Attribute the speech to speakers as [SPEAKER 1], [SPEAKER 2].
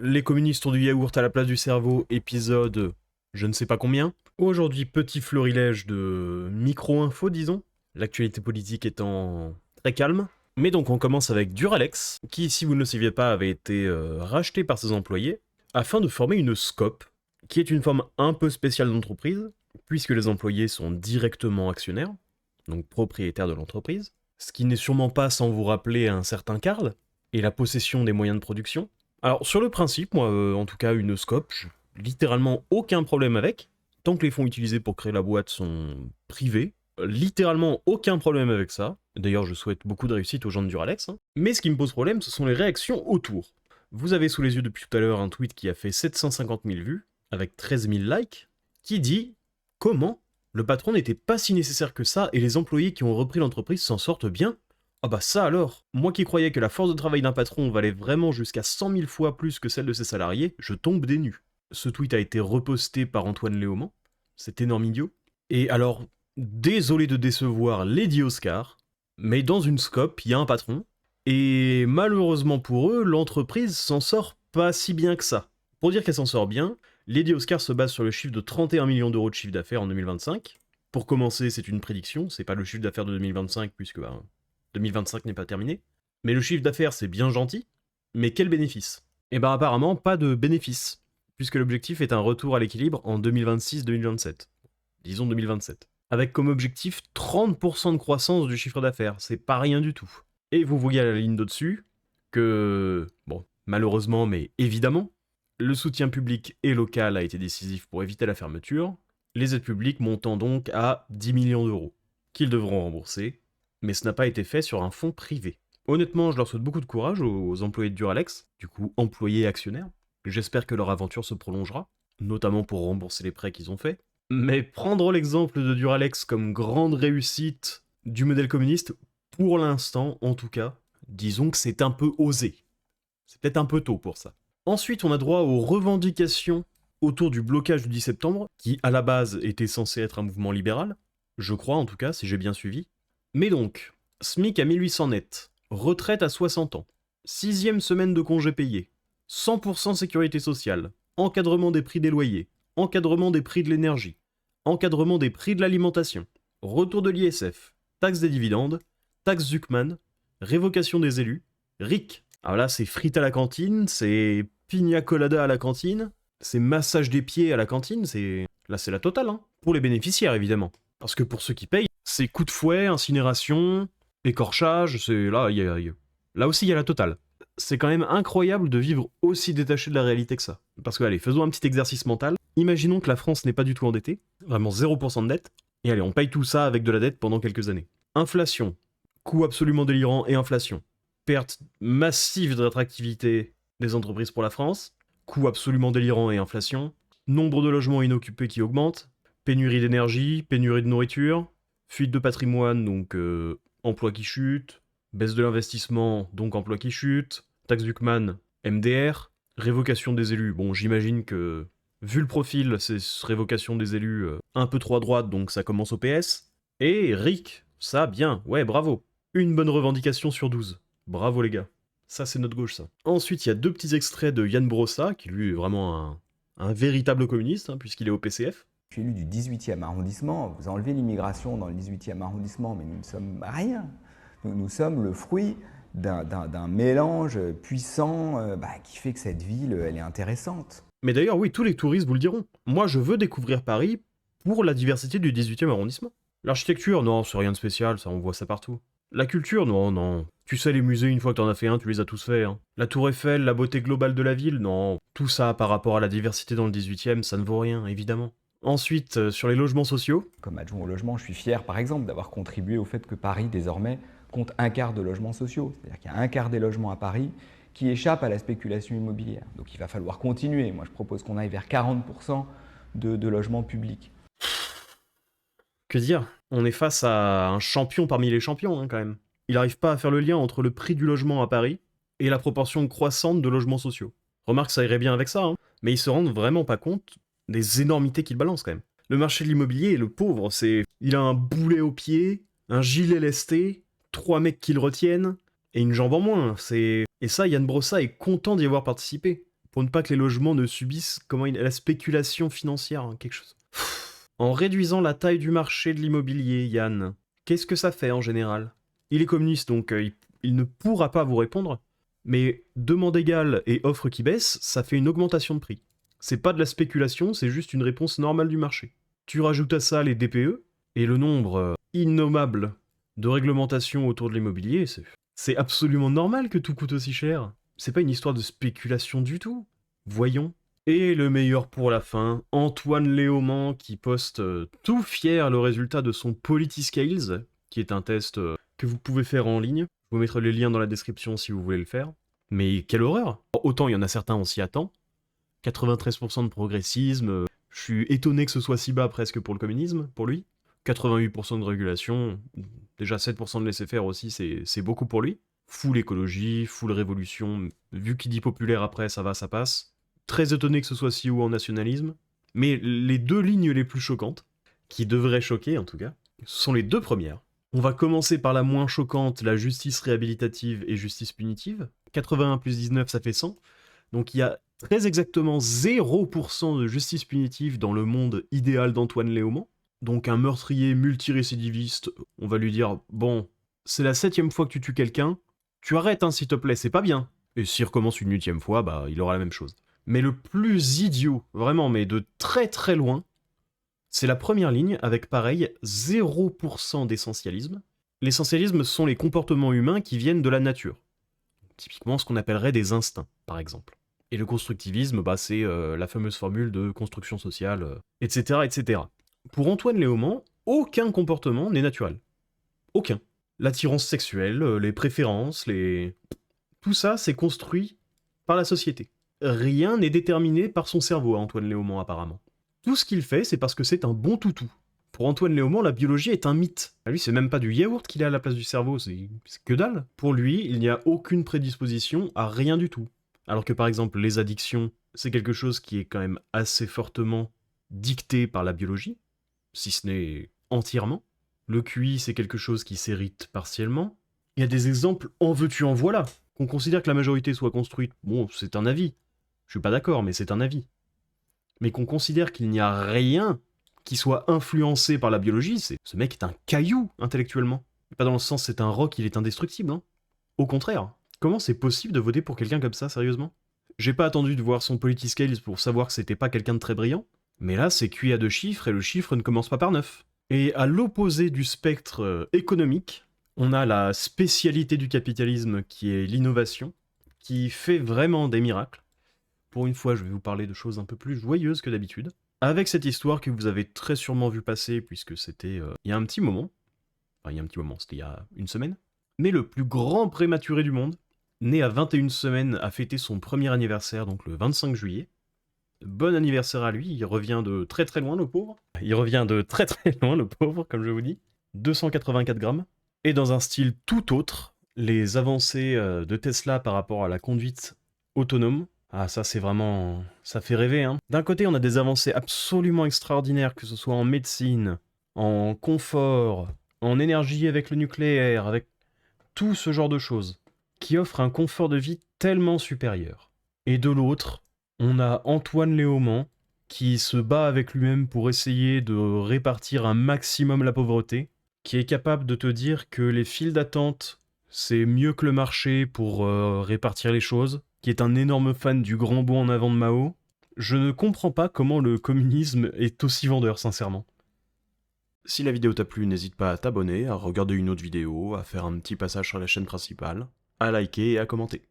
[SPEAKER 1] Les communistes ont du yaourt à la place du cerveau, épisode je ne sais pas combien. Aujourd'hui, petit florilège de micro-infos, disons. L'actualité politique étant très calme. Mais donc on commence avec Duralex, qui, si vous ne le saviez pas, avait été racheté par ses employés, afin de former une SCOP, qui est une forme un peu spéciale d'entreprise, puisque les employés sont directement actionnaires, donc propriétaires de l'entreprise, ce qui n'est sûrement pas sans vous rappeler un certain Karl, et la possession des moyens de production. Alors, sur le principe, moi, en tout cas, une scope, j'ai littéralement aucun problème avec. Tant que les fonds utilisés pour créer la boîte sont privés, littéralement aucun problème avec ça. D'ailleurs, je souhaite beaucoup de réussite aux gens de Duralex. Mais ce qui me pose problème, ce sont les réactions autour. Vous avez sous les yeux depuis tout à l'heure un tweet qui a fait 750 000 vues, avec 13 000 likes, qui dit « Comment le patron n'était pas si nécessaire que ça et les employés qui ont repris l'entreprise s'en sortent bien ?» Ah bah ça alors, moi qui croyais que la force de travail d'un patron valait vraiment jusqu'à 100 000 fois plus que celle de ses salariés, je tombe des nues. Ce tweet a été reposté par Antoine Léaumont, cet énorme idiot. Et alors, désolé de décevoir Lady Oscar, mais dans une scope, il y a un patron, et malheureusement pour eux, l'entreprise s'en sort pas si bien que ça. Pour dire qu'elle s'en sort bien, Lady Oscar se base sur le chiffre de 31 millions d'euros de chiffre d'affaires en 2025. Pour commencer, c'est une prédiction, c'est pas le chiffre d'affaires de 2025 puisque 2025 n'est pas terminé. Mais le chiffre d'affaires, c'est bien gentil, mais quel bénéfice? Eh ben apparemment, pas de bénéfice, puisque l'objectif est un retour à l'équilibre en 2026-2027. Disons 2027. Avec comme objectif 30% de croissance du chiffre d'affaires, c'est pas rien du tout. Et vous voyez à la ligne d'au-dessus que, bon, malheureusement, mais évidemment, le soutien public et local a été décisif pour éviter la fermeture, les aides publiques montant donc à 10 millions d'euros, qu'ils devront rembourser, mais ce n'a pas été fait sur un fonds privé. Honnêtement, je leur souhaite beaucoup de courage aux employés de Duralex, du coup employés et actionnaires. J'espère que leur aventure se prolongera, notamment pour rembourser les prêts qu'ils ont faits. Mais prendre l'exemple de Duralex comme grande réussite du modèle communiste, pour l'instant en tout cas, disons que c'est un peu osé. C'est peut-être un peu tôt pour ça. Ensuite, on a droit aux revendications autour du blocage du 10 septembre, qui à la base était censé être un mouvement libéral, je crois en tout cas, si j'ai bien suivi. Mais donc, SMIC à 1800 net, retraite à 60 ans, 6e semaine de congé payé, 100% sécurité sociale, encadrement des prix des loyers, encadrement des prix de l'énergie, encadrement des prix de l'alimentation, retour de l'ISF, taxe des dividendes, taxe Zuckman, révocation des élus, RIC. Alors là, c'est frites à la cantine, c'est pina colada à la cantine, c'est massage des pieds à la cantine, là c'est la totale, hein. Pour les bénéficiaires évidemment. Parce que pour ceux qui payent, c'est coups de fouet, incinération, écorchage, c'est là, là aussi il y a la totale. C'est quand même incroyable de vivre aussi détaché de la réalité que ça. Parce que allez, faisons un petit exercice mental. Imaginons que la France n'est pas du tout endettée, vraiment 0% de dette, et allez, on paye tout ça avec de la dette pendant quelques années. Inflation, coût absolument délirant et inflation. Perte massive d'attractivité des entreprises pour la France, coût absolument délirant et inflation. Nombre de logements inoccupés qui augmente, pénurie d'énergie, pénurie de nourriture, fuite de patrimoine, donc emploi qui chute, baisse de l'investissement, donc emploi qui chute, taxe Zuckman, MDR, révocation des élus. Bon, j'imagine que, vu le profil, c'est révocation des élus un peu trop à droite, donc ça commence au PS. Et RIC, ça bien, ouais, bravo. Une bonne revendication sur 12. Bravo les gars. Ça, c'est notre gauche, ça. Ensuite, il y a deux petits extraits de Yann Brossa, qui lui est vraiment un véritable communiste, hein, puisqu'il est au PCF.
[SPEAKER 2] Je suis élu du 18e arrondissement. Vous enlevez l'immigration dans le 18e arrondissement, mais nous ne sommes rien. Nous sommes le fruit d'un mélange puissant qui fait que cette ville, elle est intéressante.
[SPEAKER 1] Mais d'ailleurs, oui, tous les touristes vous le diront. Moi, je veux découvrir Paris pour la diversité du 18e arrondissement. L'architecture, non, c'est rien de spécial, ça, on voit ça partout. La culture, non, non. Tu sais, les musées, une fois que t'en as fait un, tu les as tous faits. Hein. La tour Eiffel, la beauté globale de la ville, non. Tout ça, par rapport à la diversité dans le 18e, ça ne vaut rien, évidemment. Ensuite, sur les logements sociaux.
[SPEAKER 2] Comme adjoint au logement, je suis fier, par exemple, d'avoir contribué au fait que Paris, désormais, compte un quart de logements sociaux. C'est-à-dire qu'il y a un quart des logements à Paris qui échappent à la spéculation immobilière. Donc il va falloir continuer. Moi, je propose qu'on aille vers 40% de logements publics.
[SPEAKER 1] Que dire? On est face à un champion parmi les champions, hein, quand même. Il n'arrive pas à faire le lien entre le prix du logement à Paris et la proportion croissante de logements sociaux. Remarque, ça irait bien avec ça, hein. Mais ils se rendent vraiment pas compte des énormités qu'il balance, quand même. Le marché de l'immobilier, le pauvre, il a un boulet au pied, un gilet lesté, 3 mecs qui le retiennent, et une jambe en moins. Et ça, Yann Brossa est content d'y avoir participé. pour ne pas que les logements ne subissent la spéculation financière, hein, quelque chose. En réduisant la taille du marché de l'immobilier, Yann, qu'est-ce que ça fait en général? Il est communiste, donc il ne pourra pas vous répondre, mais demande égale et offre qui baisse, ça fait une augmentation de prix. C'est pas de la spéculation, c'est juste une réponse normale du marché. Tu rajoutes à ça les DPE, et le nombre innommable de réglementations autour de l'immobilier, c'est absolument normal que tout coûte aussi cher. C'est pas une histoire de spéculation du tout. Voyons. Et le meilleur pour la fin, Antoine Léaumont qui poste tout fier le résultat de son Politiscales, qui est un test que vous pouvez faire en ligne. Je vous mettrai les liens dans la description si vous voulez le faire. Mais quelle horreur! Autant il y en a certains, on s'y attend. 93% de progressisme, je suis étonné que ce soit si bas presque pour le communisme, pour lui. 88% de régulation, déjà 7% de laisser-faire aussi, c'est beaucoup pour lui. Full écologie, full révolution, vu qu'il dit populaire après, ça va, ça passe. Très étonné que ce soit si haut en nationalisme. Mais les deux lignes les plus choquantes, qui devraient choquer en tout cas, ce sont les deux premières. On va commencer par la moins choquante, la justice réhabilitative et justice punitive. 81 plus 19, ça fait 100. Donc il y a très exactement 0% de justice punitive dans le monde idéal d'Antoine Léaumont. Donc un meurtrier multirécidiviste, on va lui dire « Bon, c'est la 7e fois que tu tues quelqu'un, tu arrêtes hein, s'il te plaît, c'est pas bien. » Et s'il recommence une 8e fois, bah il aura la même chose. Mais le plus idiot, vraiment, mais de très très loin, c'est la première ligne avec pareil 0% d'essentialisme. L'essentialisme sont les comportements humains qui viennent de la nature. Typiquement ce qu'on appellerait des instincts, par exemple. Et le constructivisme, bah, c'est la fameuse formule de construction sociale, etc., etc. Pour Antoine Léaumont, aucun comportement n'est naturel. Aucun. L'attirance sexuelle, les préférences, tout ça, c'est construit par la société. Rien n'est déterminé par son cerveau à Antoine Léaumont, apparemment. Tout ce qu'il fait, c'est parce que c'est un bon toutou. Pour Antoine Léaumont, la biologie est un mythe. À lui, c'est même pas du yaourt qu'il a à la place du cerveau, c'est que dalle. Pour lui, il n'y a aucune prédisposition à rien du tout. Alors que par exemple, les addictions, c'est quelque chose qui est quand même assez fortement dicté par la biologie, si ce n'est entièrement. Le QI, c'est quelque chose qui s'hérite partiellement. Il y a des exemples en veux-tu en voilà. Qu'on considère que la majorité soit construite, bon, c'est un avis. Je suis pas d'accord, mais c'est un avis. Mais qu'on considère qu'il n'y a rien qui soit influencé par la biologie, ce mec est un caillou intellectuellement. Pas dans le sens c'est un roc, il est indestructible, hein. Au contraire. Comment c'est possible de voter pour quelqu'un comme ça, sérieusement? J'ai pas attendu de voir son Politiscales pour savoir que c'était pas quelqu'un de très brillant, mais là c'est QI à 2 chiffres et le chiffre ne commence pas par 9. Et à l'opposé du spectre économique, on a la spécialité du capitalisme qui est l'innovation, qui fait vraiment des miracles. Pour une fois, je vais vous parler de choses un peu plus joyeuses que d'habitude. Avec cette histoire que vous avez très sûrement vu passer, puisque c'était il y a un petit moment. Enfin, il y a un petit moment, c'était il y a une semaine. Mais le plus grand prématuré du monde, né à 21 semaines, a fêté son premier anniversaire, donc le 25 juillet. Bon anniversaire à lui, il revient de très très loin, le pauvre. Il revient de très très loin, le pauvre, comme je vous dis. 284 grammes. Et dans un style tout autre, les avancées de Tesla par rapport à la conduite autonome. Ah, ça c'est vraiment... ça fait rêver, hein. D'un côté, on a des avancées absolument extraordinaires, que ce soit en médecine, en confort, en énergie avec le nucléaire, avec tout ce genre de choses, qui offrent un confort de vie tellement supérieur. Et de l'autre, on a Antoine Léaumont, qui se bat avec lui-même pour essayer de répartir un maximum la pauvreté, qui est capable de te dire que les files d'attente, c'est mieux que le marché pour répartir les choses, qui est un énorme fan du grand bond en avant de Mao. Je ne comprends pas comment le communisme est aussi vendeur, sincèrement. Si la vidéo t'a plu, n'hésite pas à t'abonner, à regarder une autre vidéo, à faire un petit passage sur la chaîne principale, à liker et à commenter.